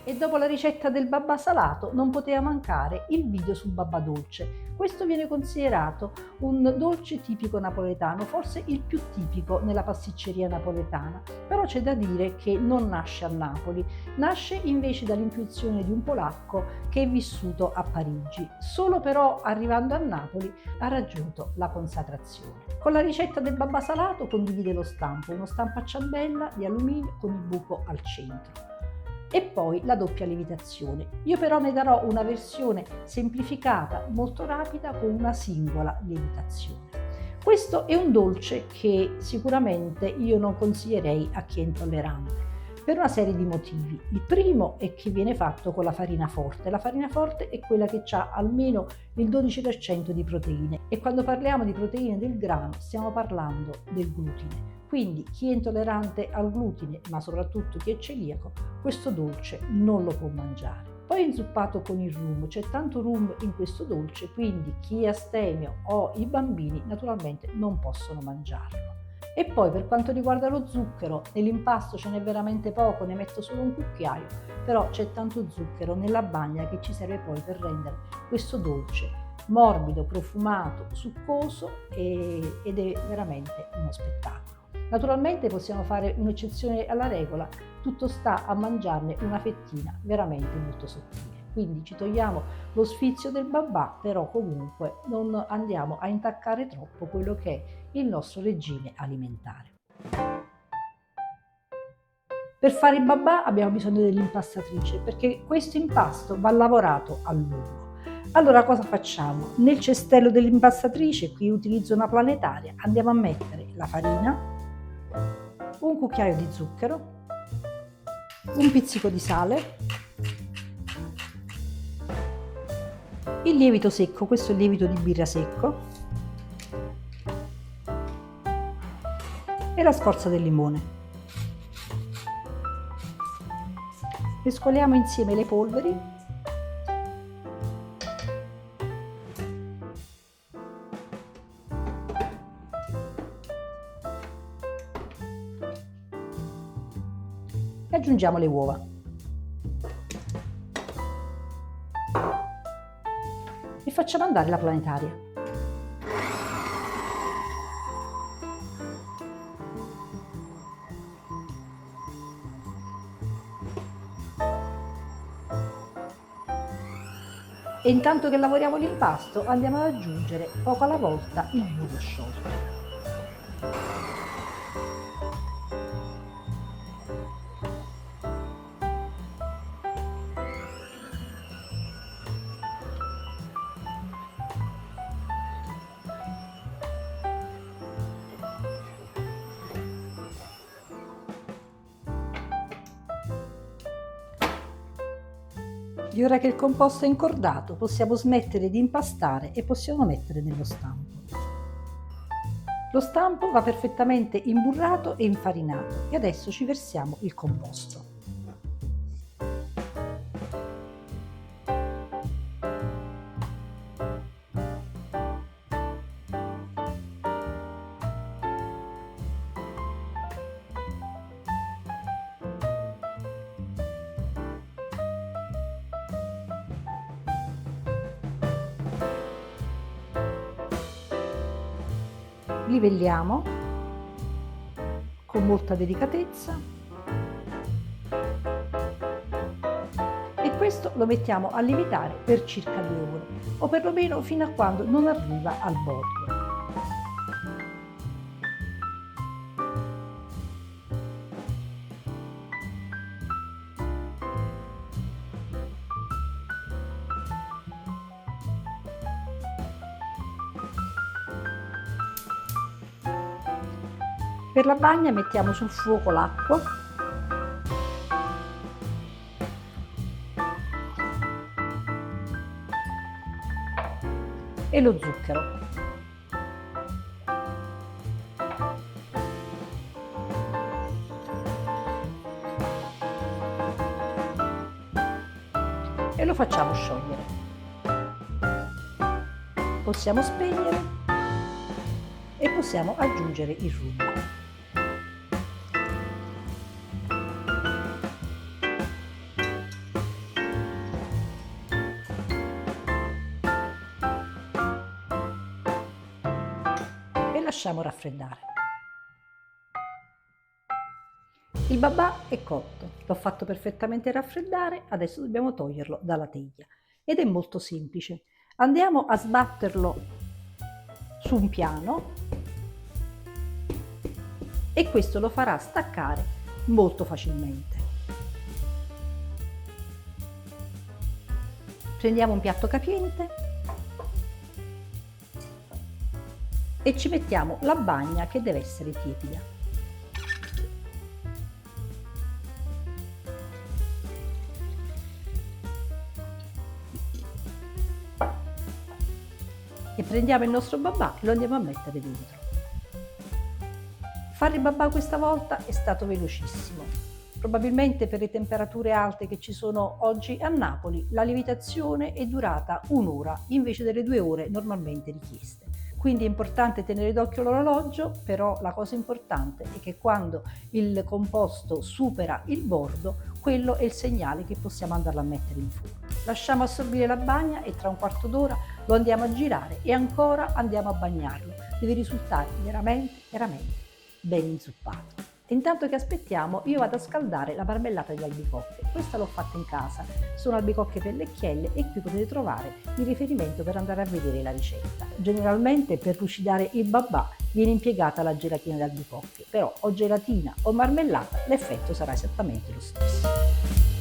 E dopo la ricetta del babà salato non poteva mancare il video sul babà dolce. Questo viene considerato un dolce tipico napoletano, forse il più tipico nella pasticceria napoletana, però c'è da dire che non nasce a Napoli, nasce invece dall'intuizione di un polacco che è vissuto a Parigi. Solo però arrivando a Napoli ha raggiunto la consacrazione. Con la ricetta del babà salato condivide lo stampo, uno stampo a ciambella di alluminio con il buco al centro. E poi la doppia lievitazione. Io però ne darò una versione semplificata, molto rapida, con una singola lievitazione. Questo è un dolce che sicuramente io non consiglierei a chi è intollerante, per una serie di motivi. Il primo è che viene fatto con la farina forte. La farina forte è quella che ha almeno il 12% di proteine e quando parliamo di proteine del grano stiamo parlando del glutine. Quindi chi è intollerante al glutine, ma soprattutto chi è celiaco, questo dolce non lo può mangiare. Poi è inzuppato con il rum, c'è tanto rum in questo dolce, quindi chi è astemio o i bambini naturalmente non possono mangiarlo. E poi per quanto riguarda lo zucchero, nell'impasto ce n'è veramente poco, ne metto solo un cucchiaio, però c'è tanto zucchero nella bagna che ci serve poi per rendere questo dolce morbido, profumato, succoso ed è veramente uno spettacolo. Naturalmente possiamo fare un'eccezione alla regola, tutto sta a mangiarne una fettina veramente molto sottile. Quindi ci togliamo lo sfizio del babà, però comunque non andiamo a intaccare troppo quello che è il nostro regime alimentare. Per fare il babà abbiamo bisogno dell'impastatrice perché questo impasto va lavorato a lungo. Allora cosa facciamo? Nel cestello dell'impastatrice, qui utilizzo una planetaria, andiamo a mettere la farina, un cucchiaio di zucchero, un pizzico di sale, il lievito secco, questo è il lievito di birra secco, e la scorza del limone. Mescoliamo insieme le polveri e aggiungiamo le uova. E facciamo andare la planetaria. E intanto che lavoriamo l'impasto andiamo ad aggiungere poco alla volta il burro sciolto. E ora che il composto è incordato possiamo smettere di impastare e possiamo mettere nello stampo. Lo stampo va perfettamente imburrato e infarinato e adesso ci versiamo il composto. Livelliamo con molta delicatezza e questo lo mettiamo a lievitare per circa 2 ore o perlomeno fino a quando non arriva al bordo. Per la bagna mettiamo sul fuoco l'acqua e lo zucchero. E lo facciamo sciogliere. Possiamo spegnere e possiamo aggiungere il rum. lasciamo raffreddare. Il babà è cotto, l'ho fatto perfettamente raffreddare, adesso dobbiamo toglierlo dalla teglia ed è molto semplice. Andiamo a sbatterlo su un piano e questo lo farà staccare molto facilmente. Prendiamo un piatto capiente e ci mettiamo la bagna che deve essere tiepida. E prendiamo il nostro babà e lo andiamo a mettere dentro. Fare il babà questa volta è stato velocissimo. Probabilmente per le temperature alte che ci sono oggi a Napoli, la lievitazione è durata un'ora invece delle 2 ore normalmente richieste. Quindi è importante tenere d'occhio l'orologio, però la cosa importante è che quando il composto supera il bordo, quello è il segnale che possiamo andarlo a mettere in forno. Lasciamo assorbire la bagna e tra un quarto d'ora lo andiamo a girare e ancora andiamo a bagnarlo. Deve risultare veramente ben inzuppato. Intanto che aspettiamo, io vado a scaldare la marmellata di albicocche. Questa l'ho fatta in casa, sono albicocche pellecchielle e qui potete trovare il riferimento per andare a vedere la ricetta. Generalmente per lucidare il babà viene impiegata la gelatina di albicocche, però o gelatina o marmellata l'effetto sarà esattamente lo stesso.